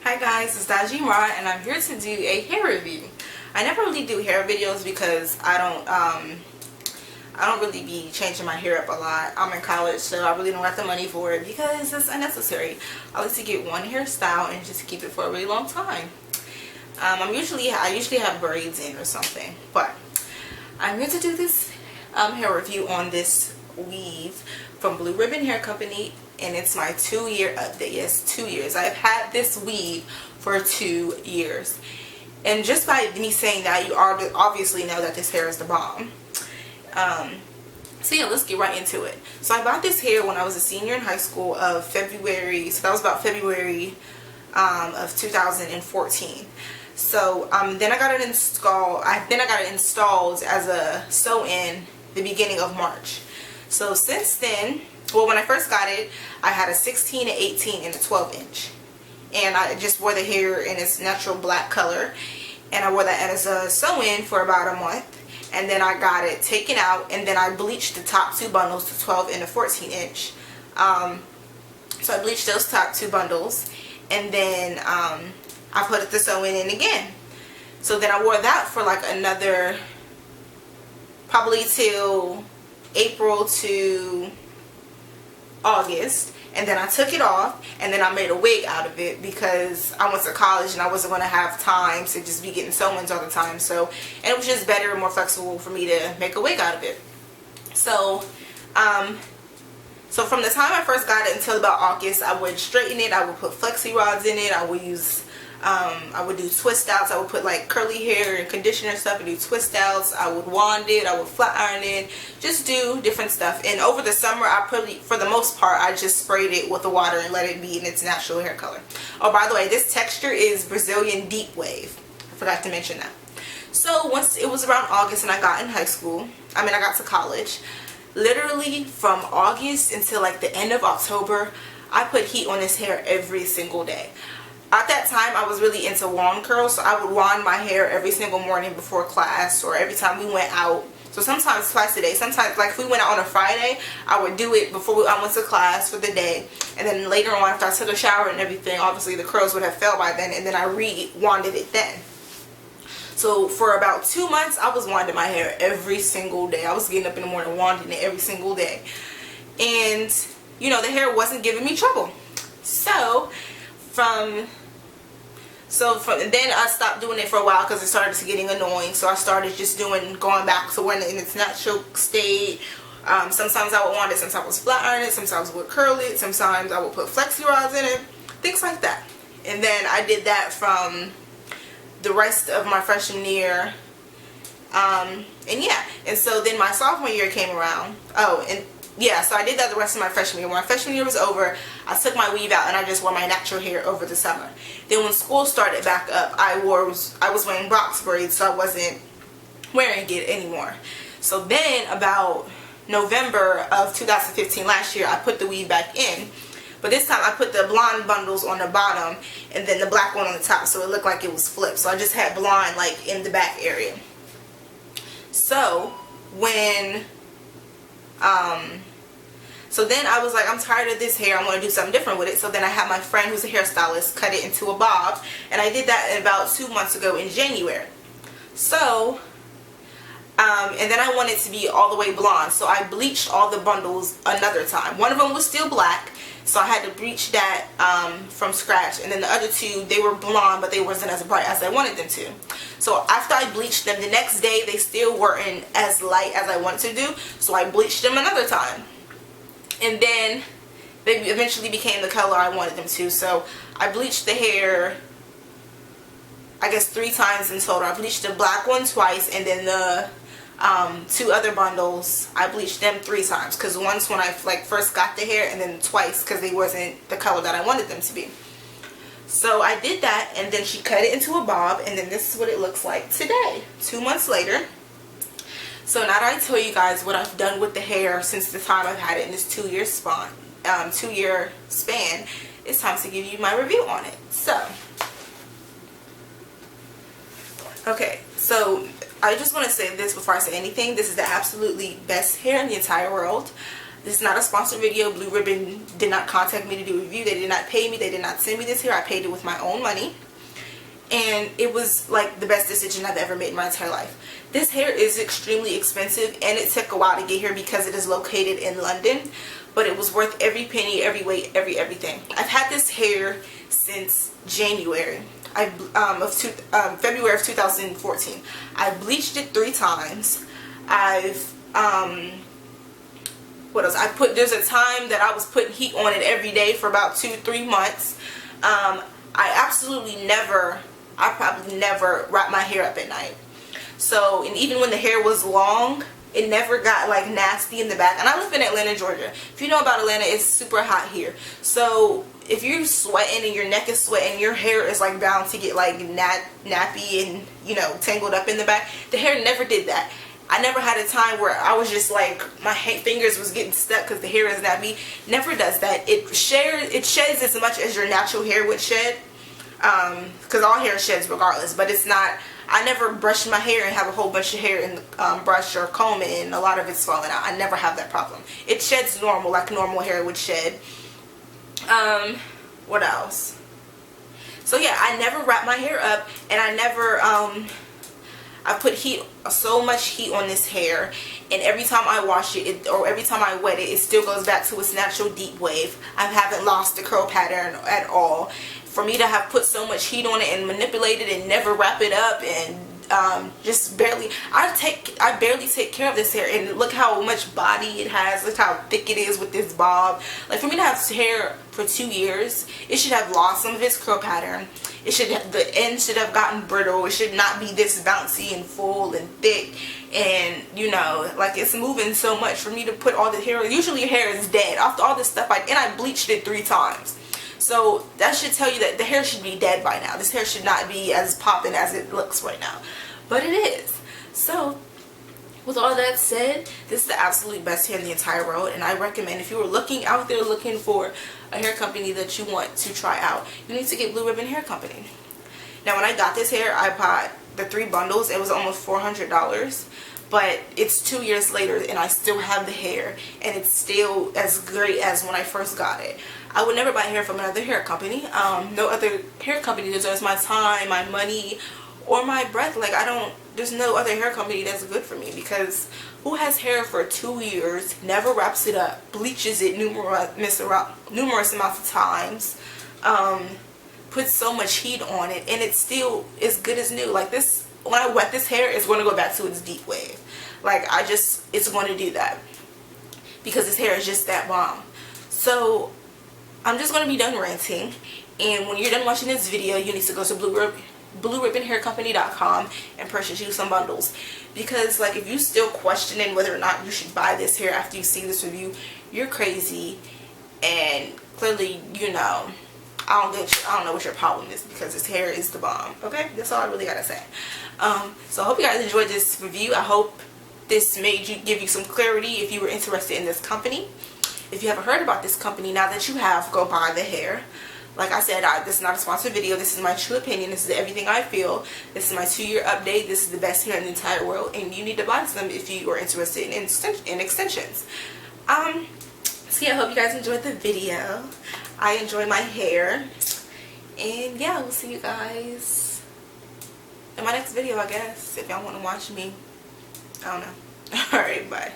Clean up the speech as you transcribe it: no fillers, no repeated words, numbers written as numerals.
Hi guys, it's Dajimra and I'm here to do a hair review. I never really do hair videos because I don't really be changing my hair up a lot. I'm in college, so I really don't have the money for it because it's unnecessary. I like to get one hairstyle and just keep it for a really long time. I usually have braids in or something, but I'm here to do this hair review on this weave from BleuRibbon Hair Company, and it's my 2-year update. Yes, 2 years. I've had this weave for 2 years, and just by me saying that, you obviously know that this hair is the bomb. So yeah, let's get right into it. So I bought this hair when I was a senior in high school of February, so that was about February of 2014. So then I got it installed. I got it installed as a sew-in the beginning of March. So since then, well, when I first got it, I had a 16, an 18, and a 12-inch, and I just wore the hair in its natural black color, and I wore that as a sew-in for about a month, and then I got it taken out, and then I bleached the top 2 bundles, the 12 and the 14-inch. So I bleached those top 2 bundles, and then I put the sew-in in again. So then I wore that for like another, probably till April to August, and then I took it off, and then I made a wig out of it because I went to college and I wasn't going to have time to just be getting sew-ins all the time. So, and it was just better and more flexible for me to make a wig out of it. So so from the time I first got it until about August, I would straighten it, I would put flexi rods in it, I would use I would do twist outs. I would put like curly hair and conditioner stuff and do twist outs. I would wand it, I would flat iron it, just do different stuff. And over the summer, I probably, for the most part, I just sprayed it with the water and let it be in its natural hair color. Oh, by the way, this texture is Brazilian deep wave. I forgot to mention that. So once it was around August and I got in high school, I got to college, literally from August until like the end of October, I put heat on this hair every single day. At that time, I was really into wand curls, so I would wand my hair every single morning before class or every time we went out. So sometimes twice a day. Sometimes, like if we went out on a Friday, I would do it before I went to class for the day. And then later on, after I took a shower and everything, obviously the curls would have fell by then, and then I re-wanded it then. So for about 2 months, I was wanding my hair every single day. I was getting up in the morning wanding it every single day. And, you know, the hair wasn't giving me trouble. So then I stopped doing it for a while because it started getting annoying. So I started just going back to when in its natural state. Sometimes I would wand it, sometimes I would flat iron it, sometimes I would curl it, sometimes I would put flexi rods in it, things like that. And then I did that from the rest of my freshman year. And yeah, and so then my sophomore year came around. Oh, and yeah, so I did that the rest of my freshman year. When my freshman year was over, I took my weave out and I just wore my natural hair over the summer. Then when school started back up, I was wearing box braids, so I wasn't wearing it anymore. So then about November of 2015, last year, I put the weave back in. But this time I put the blonde bundles on the bottom and then the black one on the top, so it looked like it was flipped. So I just had blonde like in the back area. So when so then I was like, I'm tired of this hair, I want to do something different with it. So then I had my friend who's a hairstylist cut it into a bob, and I did that about 2 months ago in January. So and then I wanted it to be all the way blonde, so I bleached all the bundles another time. One of them was still black, so I had to bleach that from scratch, and then the other 2, they were blonde, but they wasn't as bright as I wanted them to. So after I bleached them, the next day they still weren't as light as I wanted to do, so I bleached them another time. And then they eventually became the color I wanted them to. So I bleached the hair, I guess 3 times in total. I bleached the black one twice, and then the 2 other bundles, I bleached them 3 times. Because once when I like first got the hair, and then twice because they wasn't the color that I wanted them to be. So I did that, and then she cut it into a bob, and then this is what it looks like today, 2 months later. So now that I tell you guys what I've done with the hair since the time I've had it in this 2-year span, it's time to give you my review on it. So, okay, so I just want to say this before I say anything. This is the absolutely best hair in the entire world. This is not a sponsored video. BleuRibbon did not contact me to do a review. They did not pay me. They did not send me this hair. I paid it with my own money. And it was like the best decision I've ever made in my entire life. This hair is extremely expensive, and it took a while to get here because it is located in London. But it was worth every penny, every weight, everything. I've had this hair since January. February of 2014. I bleached it 3 times. What else? There's a time that I was putting heat on it every day for about 2-3 months. I probably never wrapped my hair up at night. So, and even when the hair was long, it never got like nasty in the back. And I live in Atlanta, Georgia. If you know about Atlanta, it's super hot here. So if you're sweating and your neck is sweating, your hair is like bound to get like nappy and, you know, tangled up in the back. The hair never did that. I never had a time where I was just like, my fingers was getting stuck because the hair is nappy. Never does that. It sheds as much as your natural hair would shed. Because all hair sheds regardless, but it's not, I never brush my hair and have a whole bunch of hair in the brush or comb it and a lot of it's falling out. I never have that problem. It sheds normal, like normal hair would shed. What else? So yeah, I never wrap my hair up, and I never, I put so much heat on this hair, and every time I wash it, or every time I wet it, it still goes back to its natural deep wave. I haven't lost the curl pattern at all. For me to have put so much heat on it and manipulate it and never wrap it up and just barely, I barely take care of this hair, and look how much body it has, look how thick it is with this bob. Like, for me to have hair for 2 years, it should have lost some of its curl pattern. The end should have gotten brittle. It should not be this bouncy and full and thick, and you know, like, it's moving so much. For me to put all the hair, usually your hair is dead after all this stuff, and I bleached it 3 times. So that should tell you that the hair should be dead by now. This hair should not be as popping as it looks right now. But it is. So with all that said, this is the absolute best hair in the entire world. And I recommend, if you were out there looking for a hair company that you want to try out, you need to get BleuRibbon Hair Company. Now, when I got this hair, I bought the 3 bundles. It was almost $400. But it's 2 years later and I still have the hair, and it's still as great as when I first got it. I would never buy hair from another hair company. No other hair company deserves my time, my money, or my breath. Like, there's no other hair company that's good for me, because who has hair for 2 years, never wraps it up, bleaches it numerous amounts of times, puts so much heat on it, and it's still as good as new. Like, this, when I wet this hair, it's going to go back to its deep wave. Like, it's going to do that, because this hair is just that bomb. So I'm just going to be done ranting, and when you're done watching this video, you need to go to BleuRibbonHairCompany.com and purchase you some bundles. Because, like, if you still questioning whether or not you should buy this hair after you see this review, you're crazy, and clearly, you know, I don't know what your problem is, because this hair is the bomb. Okay, that's all I really gotta say. So I hope you guys enjoyed this review. I hope this give you some clarity if you were interested in this company. If you haven't heard about this company, now that you have, go buy the hair. Like I said, this is not a sponsored video. This is my true opinion. This is everything I feel. This is my 2-year update. This is the best hair in the entire world, and you need to buy some if you are interested in extensions. So yeah, I hope you guys enjoyed the video. I enjoy my hair, and yeah, we'll see you guys in my next video, I guess, if y'all want to watch me. I don't know. Alright, bye.